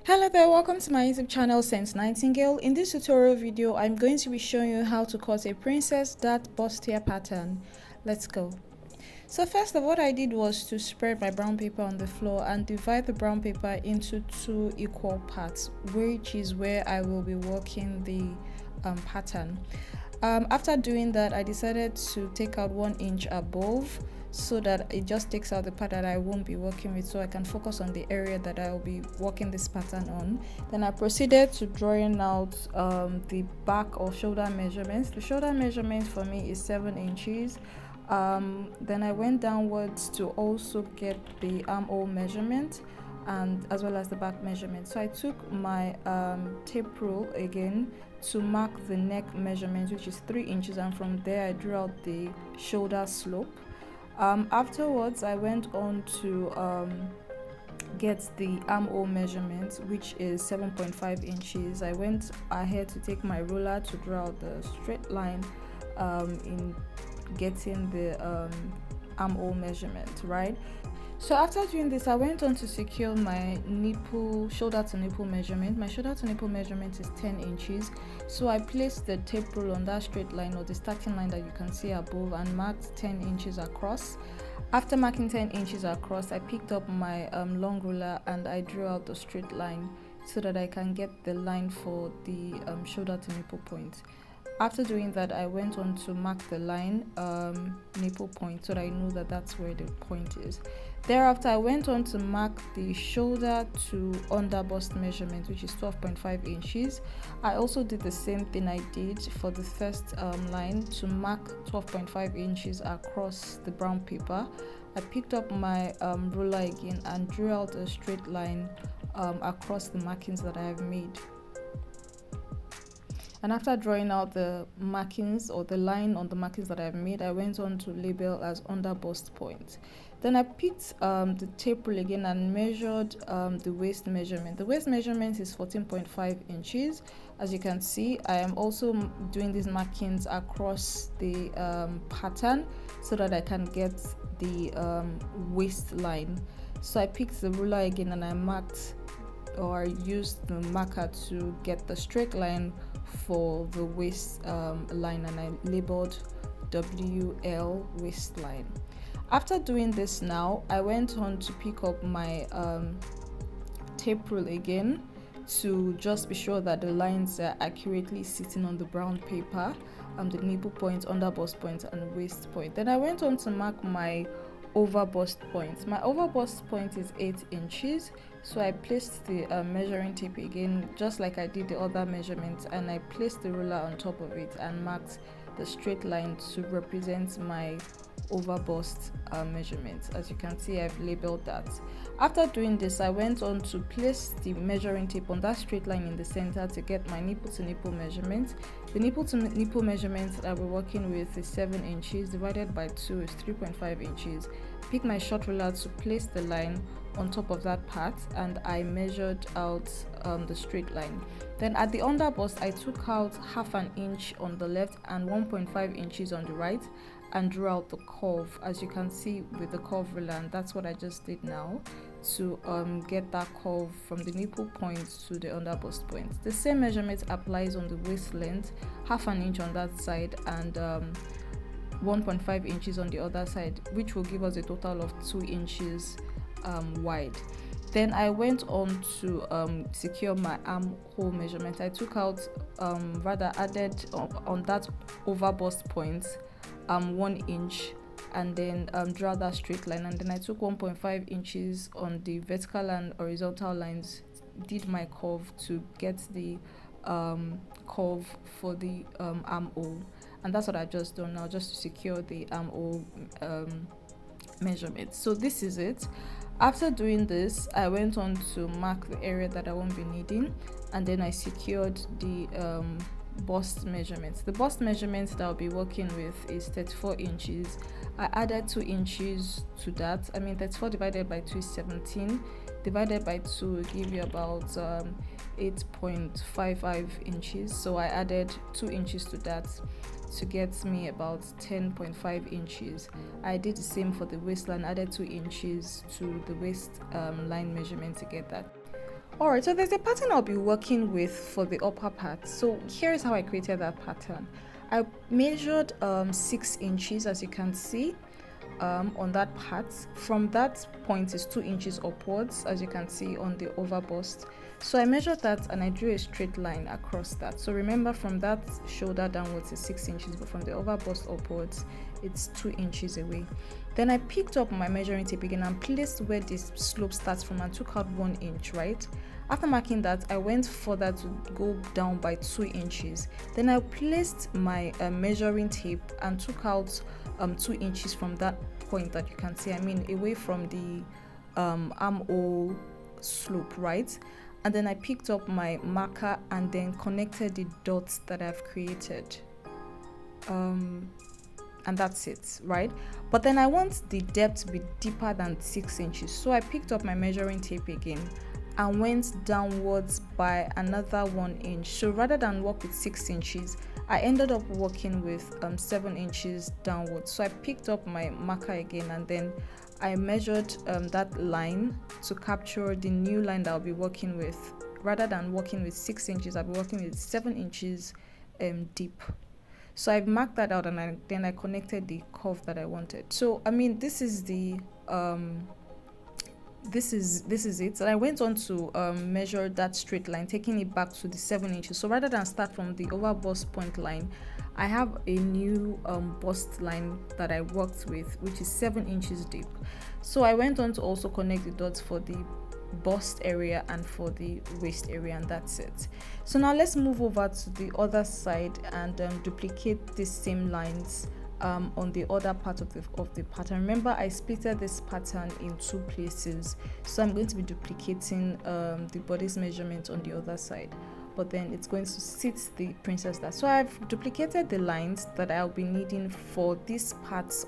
Hello there, welcome to my YouTube channel Saint Nightingale. In this tutorial video, I'm going to be showing you how to cut a princess dart bustier pattern. Let's go. So first of all, what I did was to spread my brown paper on the floor and divide the brown paper into two equal parts, which is where I will be working the pattern. After doing that, I decided to take out 1 inch above so that it just takes out the part that I won't be working with, so I can focus on the area that I will be working this pattern on. Then I proceeded to drawing out the back or shoulder measurements. The shoulder measurement for me is 7 inches. Then I went downwards to also get the armhole measurement and as well as the back measurement. So I took my tape rule again to mark the neck measurement, which is 3 inches, and from there I drew out the shoulder slope. Afterwards I went on to get the armhole measurement, which is 7.5 inches. I went ahead to take my ruler to draw out the straight line in getting the armhole measurement, right? So after doing this, I went on to secure my shoulder to nipple measurement. My shoulder to nipple measurement is 10 inches. So I placed the tape rule on that straight line, or the starting line that you can see above, and marked 10 inches across. After marking 10 inches across, I picked up my long ruler and I drew out the straight line so that I can get the line for the shoulder to nipple point. After doing that, I went on to mark the line nipple point so that I know that that's where the point is. Thereafter, I went on to mark the shoulder to under bust measurement, which is 12.5 inches. I also did the same thing I did for the first line to mark 12.5 inches across the brown paper. I picked up my ruler again and drew out a straight line across the markings that I have made. And after drawing out the markings or the line on the markings that I've made, I went on to label as under bust point. Then I picked the tape rule again and measured the waist measurement. The waist measurement is 14.5 inches. As you can see, I am also doing these markings across the pattern so that I can get the waistline. So I picked the ruler again and I marked, or used the marker to get the straight line for the waist line, and I labeled WL waistline. After doing this, now I went on to pick up my tape rule again to just be sure that the lines are accurately sitting on the brown paper, the nipple point, under bust point, and waist point. Then I went on to mark my over bust point. My over bust point is 8 inches, so I placed the measuring tape again just like I did the other measurements, and I placed the ruler on top of it and marked the straight line to represent my over bust measurement. As you can see, I've labeled that. After doing this, I went on to place the measuring tape on that straight line in the center to get my nipple to nipple measurement. The nipple to nipple measurement that we're working with is 7 inches, divided by 2 is 3.5 inches. Pick my short ruler to place the line on top of that part, and I measured out the straight line. Then at the under bust, I took out 1/2 inch on the left and 1.5 inches on the right and drew out the curve, as you can see with the curve ruler, and that's what I just did now to get that curve from the nipple point to the under bust point. The same measurement applies on the waist length, 1/2 inch on that side and 1.5 inches on the other side, which will give us a total of 2 inches wide. Then I went on to secure my armhole measurement. I took out added on that over bust point 1 inch, and then draw that straight line, and then I took 1.5 inches on the vertical and horizontal lines, did my curve to get the curve for the armhole, and that's what I've just done now, just to secure the armhole measurement. So this is it. After doing this, I went on to mark the area that I won't be needing, and then I secured the bust measurements. The bust measurement that I'll be working with is 34 inches. I added 2 inches to that. 34 divided by 2 is 17. Divided by 2 will give you about 8.55 inches. So I added 2 inches to that to get me about 10.5 inches. I did the same for the waistline, added 2 inches to the waist line measurement to get that. Alright, so there's a pattern I'll be working with for the upper part. So here's how I created that pattern. I measured 6 inches, as you can see, on that part. From that point is 2 inches upwards, as you can see on the over bust. So I measured that and I drew a straight line across that. So remember, from that shoulder downwards is 6 inches, but from the over bust upwards it's 2 inches away. Then I picked up my measuring tape again and placed where this slope starts from and took out 1 inch, right? After marking that, I went further to go down by 2 inches. Then I placed my measuring tape and took out 2 inches from that point that you can see, I mean away from the armhole slope, right? And then I picked up my marker and then connected the dots that I've created. And that's it, right? But then I want the depth to be deeper than 6 inches. So I picked up my measuring tape again and went downwards by another 1 inch. So rather than work with 6 inches, I ended up working with 7 inches downwards. So I picked up my marker again and then I measured that line to capture the new line that I'll be working with. Rather than working with 6 inches, I'll be working with 7 inches deep. So I've marked that out and then I connected the curve that I wanted. So I mean, this is the this is it. And I went on to measure that straight line, taking it back to the 7 inches. So rather than start from the over bust point line, I have a new bust line that I worked with, which is 7 inches deep. So I went on to also connect the dots for the bust area and for the waist area, and that's it. So now let's move over to the other side and duplicate these same lines on the other part of the pattern. Remember, I splitted this pattern in 2 places, so I'm going to be duplicating the body's measurement on the other side, but then it's going to sit the princess dart. So I've duplicated the lines that I'll be needing for this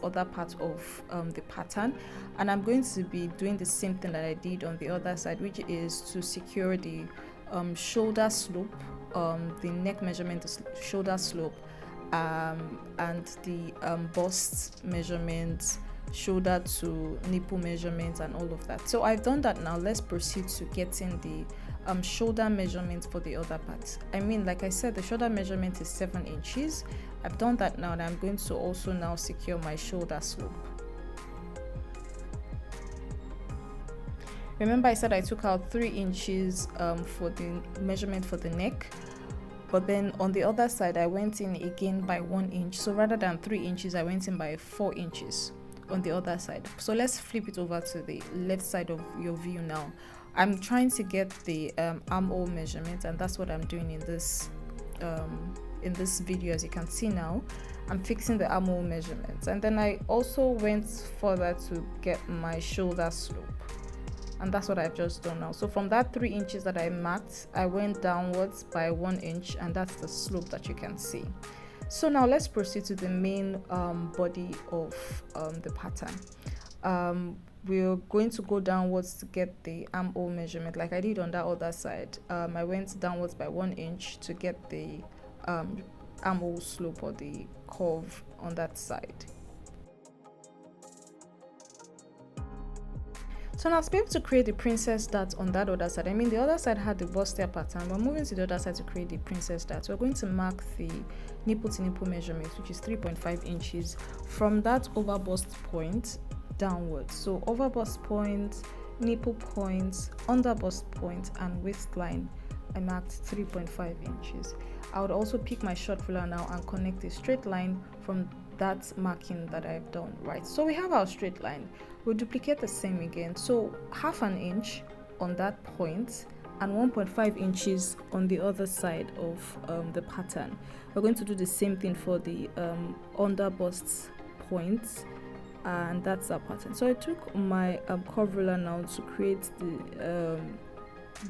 other part of the pattern, and I'm going to be doing the same thing that I did on the other side, which is to secure the shoulder slope, the neck measurement, the shoulder slope, and the bust measurements, shoulder to nipple measurements, and all of that. So I've done that. Now let's proceed to getting the shoulder measurement for the other part. I mean, like I said, the shoulder measurement is 7 inches. I've done that now, and I'm going to also now secure my shoulder slope. Remember, I said I took out 3 inches for the measurement for the neck, but then on the other side I went in again by 1 inch. So rather than 3 inches, I went in by 4 inches on the other side. So let's flip it over to the left side of your view now. I'm trying to get the armhole measurement, and that's what I'm doing in this video. As you can see now, I'm fixing the armhole measurements, and then I also went further to get my shoulder slope, and that's what I've just done now. So from that 3 inches that I marked, I went downwards by 1 inch, and that's the slope that you can see. So now let's proceed to the main body of the pattern. We're going to go downwards to get the armhole measurement like I did on that other side. I went downwards by 1 inch to get the armhole slope or the curve on that side. So now to be able to create the princess dart on that other side, I mean the other side had the bustier pattern. We're moving to the other side to create the princess dart. We're going to mark the nipple to nipple measurement, which is 3.5 inches from that over bust point downwards. So over bust point, nipple point, under bust point, and waistline, I marked 3.5 inches. I would also pick my short ruler now and connect a straight line from that marking that I've done, right? So we have our straight line. We'll duplicate the same again. So 1/2 inch on that point and 1.5 inches on the other side of the pattern. We're going to do the same thing for the under bust points, and that's our pattern. So I took my curve ruler now to create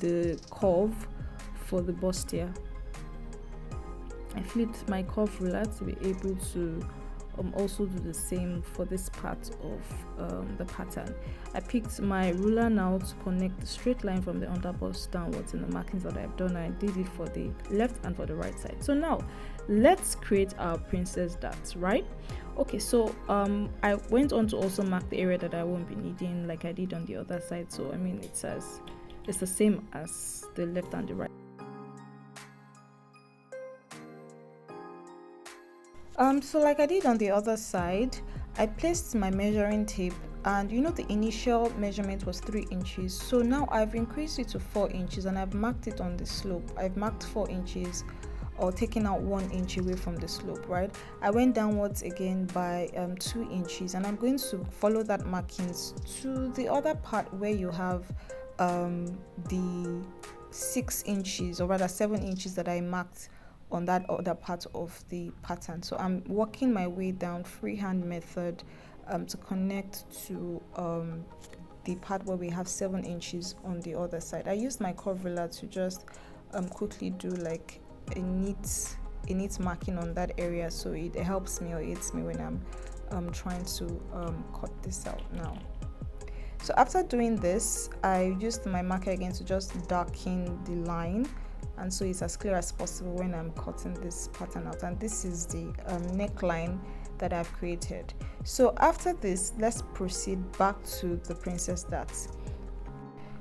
the curve for the bustier. I flipped my curve ruler to be able to also do the same for this part of the pattern. I picked my ruler now to connect the straight line from the under bust downwards in the markings that I've done. I did it for the left and for the right side. So now let's create our princess dart, right? Okay, so I went on to also mark the area that I won't be needing like I did on the other side. So I mean, it's it's the same as the left and the right. So like I did on the other side, I placed my measuring tape, and you know the initial measurement was 3 inches, so now I've increased it to 4 inches, and I've marked it on the slope. I've marked 4 inches, or taking out 1 inch away from the slope, right? I went downwards again by 2 inches, and I'm going to follow that markings to the other part where you have the 6 inches, or rather 7 inches that I marked on that other part of the pattern. So I'm working my way down freehand method to connect to the part where we have 7 inches on the other side. I used my curve ruler to just quickly do like a neat marking on that area, so it helps me or aids me when I'm trying to cut this out now. So after doing this, I used my marker again to just darken the line, and so it's as clear as possible when I'm cutting this pattern out. And this is the neckline that I've created. So after this, let's proceed back to the princess darts.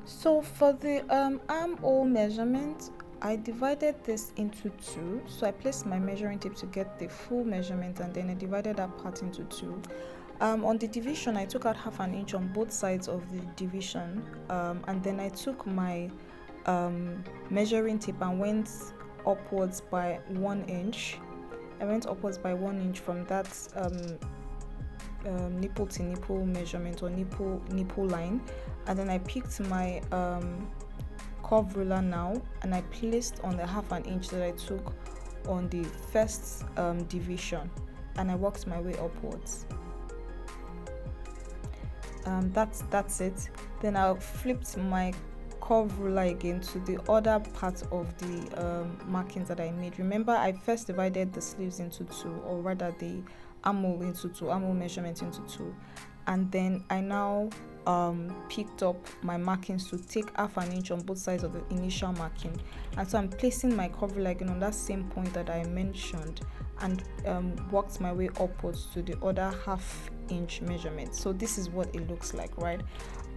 So for the armhole measurement, I divided this into 2. So I placed my measuring tape to get the full measurement, and then I divided that part into 2. On the division, I took out 1/2 inch on both sides of the division, and then I took my measuring tape and went upwards by 1 inch. I went upwards by 1 inch from that nipple to nipple measurement, or nipple line, and then I picked my curve ruler now, and I placed on the 1/2 inch that I took on the first division, and I worked my way upwards. That's it. Then I flipped my curve ruler again to the other part of the markings that I made. Remember, I first divided the sleeves into 2, or rather the armhole into 2, armhole measurement into 2, and then I now picked up my markings to take 1/2 inch on both sides of the initial marking, and so I'm placing my curve ruler again on that same point that I mentioned, and worked my way upwards to the other 1/2 inch measurement. So this is what it looks like, right?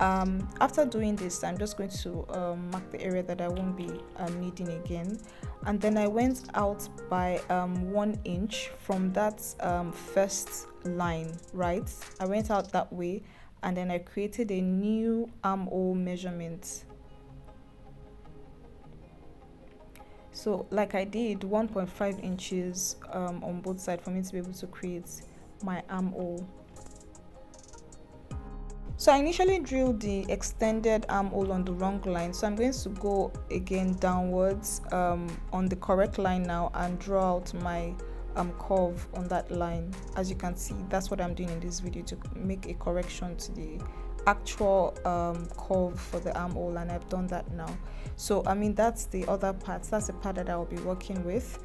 After doing this, I'm just going to mark the area that I won't be needing again, and then I went out by 1 inch from that first line, right? I went out that way, and then I created a new armhole measurement. So like I did 1.5 inches on both sides for me to be able to create my armhole. So I initially drew the extended armhole on the wrong line, so I'm going to go again downwards on the correct line now and draw out my curve on that line. As you can see, that's what I'm doing in this video, to make a correction to the actual curve for the armhole, and I've done that now. So I mean, that's the other part. That's the part that I will be working with.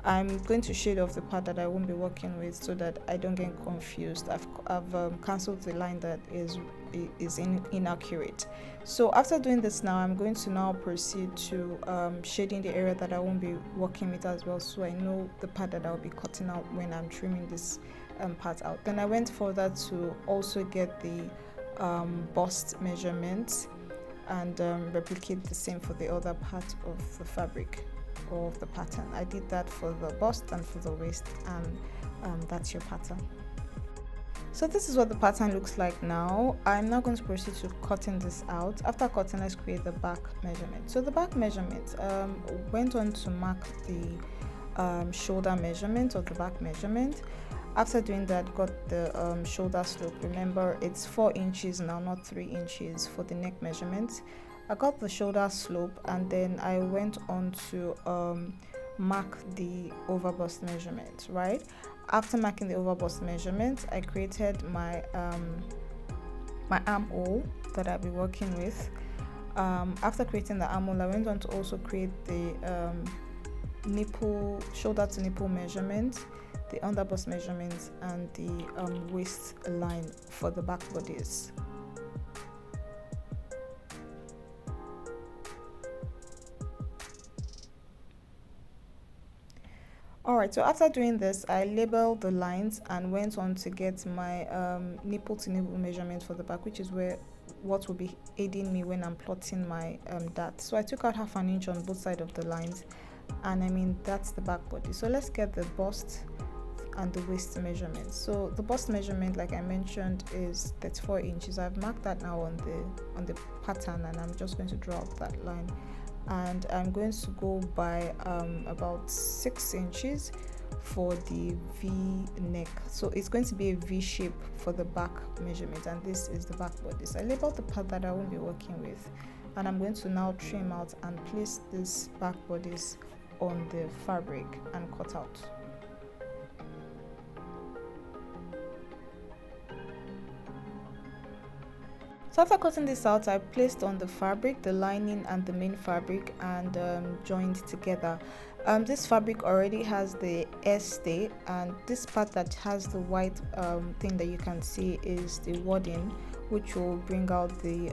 I'm going to shade off the part that I won't be working with so that I don't get confused. I've cancelled the line that is inaccurate. So after doing this now, I'm going to now proceed to shading the area that I won't be working with as well, so I know the part that I'll be cutting out when I'm trimming this part out. Then I went further to also get the bust measurement and replicate the same for the other part of the fabric or of the pattern. I did that for the bust and for the waist, and that's your pattern. So this is what the pattern looks like now. I'm now going to proceed to cutting this out. After cutting, let's create the back measurement. So the back measurement went on to mark the shoulder measurement of the back measurement. After doing that, got the shoulder slope. Remember, it's 4 inches now, not 3 inches for the neck measurement. I got the shoulder slope, and then I went on to mark the overbust measurement, right? After marking the overbust measurement, I created my my armhole that I'll be working with. After creating the armhole, I went on to also create the shoulder to nipple measurement, the underbust measurement, and the waist line for the back bodice. Alright, so after doing this, I labeled the lines and went on to get my nipple to nipple measurement for the back, which is where what will be aiding me when I'm plotting my dart. So I took out 1/2 inch on both sides of the lines, and I mean that's the back body. So let's get the bust and the waist measurement. So the bust measurement, like I mentioned, is 34 inches. I've marked that now on the pattern, and I'm just going to draw out that line, and I'm going to go by about 6 inches for the V neck. So it's going to be a V shape for the back measurement, and this is the back body. So I labeled the part that I won't be working with, and I'm going to now trim out and place these back bodies on the fabric and cut out. So after cutting this out, I placed on the fabric the lining and the main fabric and joined together. This fabric already has the stay, and this part that has the white thing that you can see is the wadding, which will bring out the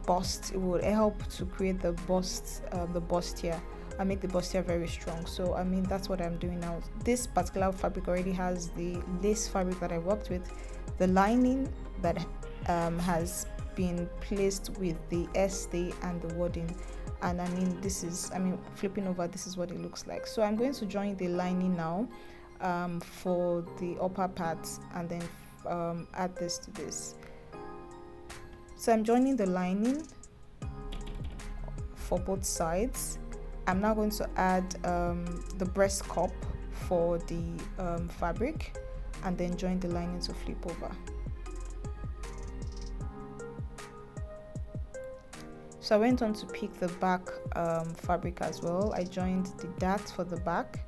bust. It will help to create the bust, the bustier, and make the bustier very strong. So I mean that's what I'm doing now. This particular fabric already has the lace fabric that I worked with, the lining that has been placed with the stay and the wadding, and I mean this is, I mean flipping over, this is what it looks like. So I'm going to join the lining now for the upper parts, and then add this to this. So I'm joining the lining for both sides. I'm now going to add the breast cup for the fabric, and then join the lining to flip over. So I went on to pick the back fabric as well. I joined the dart for the back.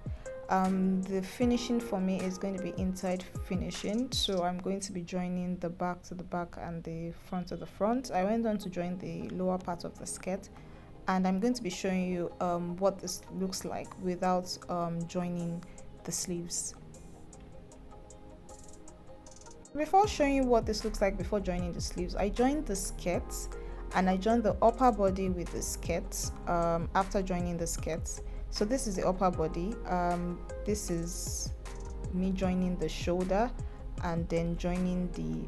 The finishing for me is going to be inside finishing, so I'm going to be joining the back to the back and the front to the front. I went on to join the lower part of the skirt, and I'm going to be showing you what this looks like without joining the sleeves. Before showing you what this looks like before joining the sleeves, I joined the skirts, and I joined the upper body with the skirts after joining the skirts. So this is the upper body. This is me joining the shoulder, and then joining the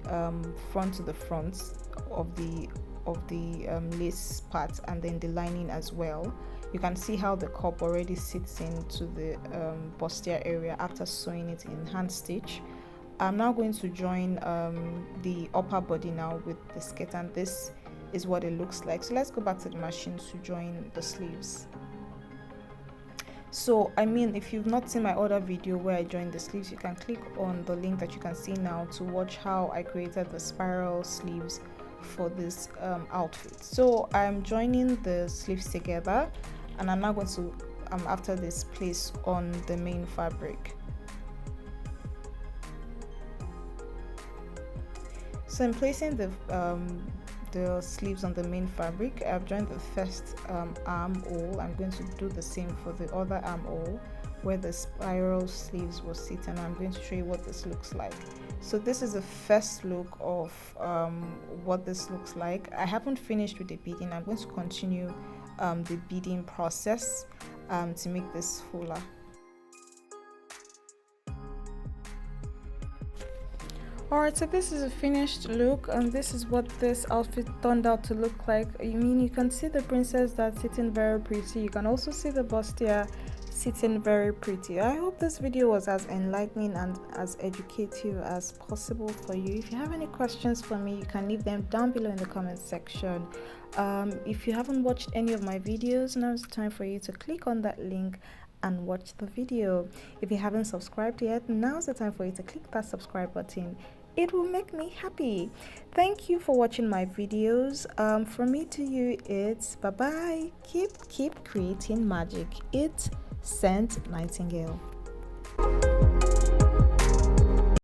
front to the front of the lace part, and then the lining as well. You can see how the cup already sits into the bustier area after sewing it in hand stitch. I'm now going to join the upper body now with the skirt, and this is what it looks like. So let's go back to the machine to join the sleeves. So I mean, if you've not seen my other video where I joined the sleeves, you can click on the link that you can see now to watch how I created the spiral sleeves for this outfit. So I'm joining the sleeves together, and I'm now going to after this place on the main fabric. So I'm placing the sleeves on the main fabric. I've joined the first armhole. I'm going to do the same for the other armhole where the spiral sleeves will sit, and I'm going to show you what this looks like. So this is the first look of what this looks like. I haven't finished with the beading. I'm going to continue the beading process to make this fuller. Alright, so this is a finished look, and this is what this outfit turned out to look like. I mean, you can see the princess that's sitting very pretty. You can also see the bustier sitting very pretty. I hope this video was as enlightening and as educative as possible for you. If you have any questions for me, you can leave them down below in the comment section. If you haven't watched any of my videos, now is the time for you to click on that link and watch the video. If you haven't subscribed yet, now's the time for you to click that subscribe button. It will make me happy. Thank you for watching my videos. From me to you, it's bye bye. Keep creating magic. It's Saint Nightingale.